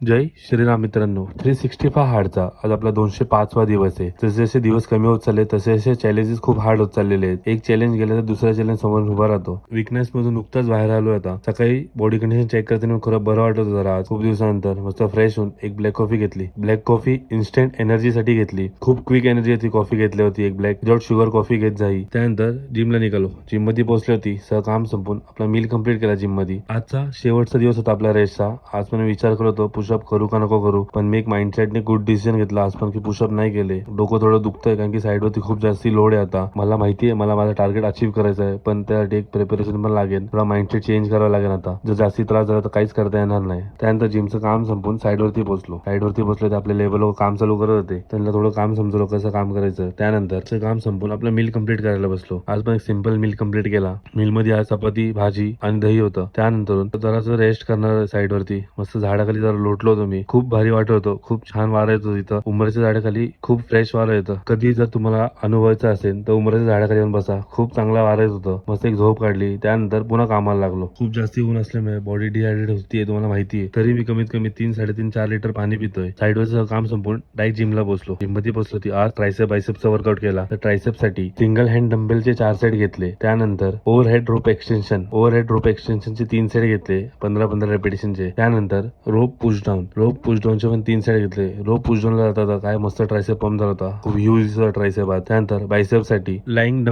जय श्रीराम मित्रांनो. 365 हार्डचा आज आपला 205वा दिवस आहे. जसे जसे दिवस कमी होत चालले तसे तसे चॅलेंजेस खूप हार्ड होत चाललेले आहेत. एक चॅलेंज गेलं तर दुसऱ्या चॅलेंज समोर उभा राहतो. विकनेस मधून नुकताच बाहेर आलो आता. सकाळी बॉडी कंडिशन चेक करताना खरं बरं वाटत होतं जरा. खूप दिवसानंतर मस्त फ्रेश होऊन एक ब्लॅक कॉफी घेतली. ब्लॅक कॉफी इन्स्टंट एनर्जी साठी घेतली. खूप क्विक एनर्जी होती कॉफी घेतली होती एक ब्लॅक विदाउट शुगर कॉफी घेत जाई. त्यानंतर जिमला निघालो. जिम मध्ये पोहोचली होती. सह काम संपून आपला मील कंप्लीट केला जिम मध्ये. आजचा शेवटचा दिवस होता आपल्या रेसचा. आज पण विचार करत होतो पुशअप करू का नको करू, पण मी एक माइंडसेटने गुड डिसिजन घेतला आज पण की पुशअप नाही केले. डोकं थोडं दुखतंय कारण की साईड वरती खूप जास्ती लोड आहे आता. मला माहिती आहे मला माझा टार्गेट अचीव्ह करायचं आहे, पण त्यासाठी एक प्रिपरेशन पण लागेल. थोडा माइंडसेट चेंज करावा लागेल आता. जर जास्ती त्रास झाला तर काहीच करता येणार नाही. त्यानंतर जिमचं काम संपून साईड वरती पोहोचलो. साईड वरती पोहोचलो तर आपले लेबर लोक काम चालू करत होते. त्यांना थोडं काम समजलो कसं काम करायचं. त्यानंतर काम संपून आपलं मील कंप्लीट करायला बसलो. आज पण एक सिंपल मील कंप्लीट केला. मील मध्ये आज चपाती भाजी आणि दही होतं. त्यानंतर जरासं रेस्ट करणार साईड वरती मस्त झाडाखाली जरा लोटलो होतो मी. खूप भारी वाटत होतं. खूप छान वारा येतो तिथं. उमराच्या झाडाखाली खूप फ्रेश वारा येतं. कधी जर तुम्हाला अनुभवायचं असेल तर उमराच्या झाडाखाली येऊन बसा. खूप चांगला वारा येत होतं. मस्त एक झोप काढली. त्यानंतर पुन्हा कामाला लागलो. खूप जास्ती ऊन असल्यामुळे बॉडी डिहायड्रेट होतीये तुम्हाला माहिती आहे. तरी मी कमीत कमी 3-3.5-4 लिटर पाणी पितोय. साईडवरचं काम संपून डायरेक्ट जिमला पोहोचलो. जिम मध्ये पोहोचलो ती आज ट्रायसेप बायसेपचा वर्कआउट केला. तर ट्रायसेप साठी सिंगल हँड डंबेलचे 4 सेट घेतले. त्यानंतर ओव्हरहेड रोप एक्सटेन्शनचे 3 सेट घेतले 15-15 रेपिटेशनचे. त्यानंतर रोप पुश डाऊनचे पण 3 सेट घेतले. रोप पुश डाऊनला जाता काय मस्त ट्रायसेप पंप झाला होता. खूप ह्यूज ट्रायसेप आहे. त्यानंतर बायसेप साठी लाईंग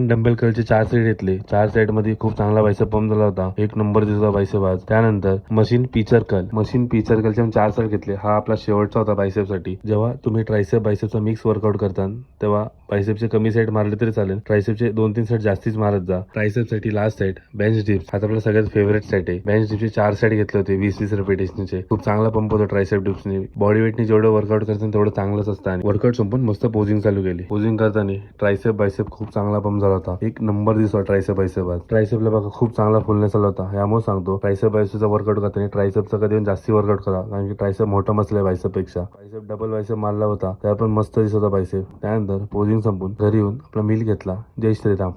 डंबेल कर्लचे 4 सेट घेतले. 4 सेट मध्ये खूप चांगला बायसेप पंप झाला होता. एक नंबर दिसत होता बायसेप आज. त्यानंतर मशीन पीचर कर्लचे पण 4 सेट घेतले. हा आपला शेवटचा होता बायसेप साठी. जेव्हा तुम्ही ट्रायसेप बायसेपचा मिक्स वर्कआउट करता तेव्हा बायसेपचे कमी सेट मारले तरी चालेल. ट्रायसेपचे 2-3 सेट जास्तीच मारत जा. ट्रायसेप साठी लास्ट सेट बेंच डिप्स. हा आपला सगळ्यात फेवरेट सेट आहे. बेंच डिप्सचे 4 सेट घेतले होते 20-20 रेपिटेशनचे. खूप चांगला पंप होता ट्रायसेप डिप्सने. बॉडी वेटने जेवढं वर्कआउट करतात तेवढं चांगलंच असतं. आणि वर्कआउट संपून मस्त पोजिंग चालू केली. पोजिंग करताना ट्रायसेप बायसेप खूप चांगला पंप झाला होता. एक नंबर दिसतो ट्रायसेप बायसेप आज. ट्रायसेपला बघा खूप चांगला फुलनेस आला होता. यामुळे सांगतो ट्रायसेप बायसेपचा वर्कआउट करताना ट्रायसेपचा कधी जास्ती वर्कआउट करा, कारण की ट्रायसेप मोठा मसला आहे बायसेप पेक्षा. बायसेप डबल बायसेप मारला होता त्या पण मस्त दिसत होता बायसेप. त्यानंतर पोजिंग संपून घरी येऊन आपला मील घेतला. जय श्रीराम.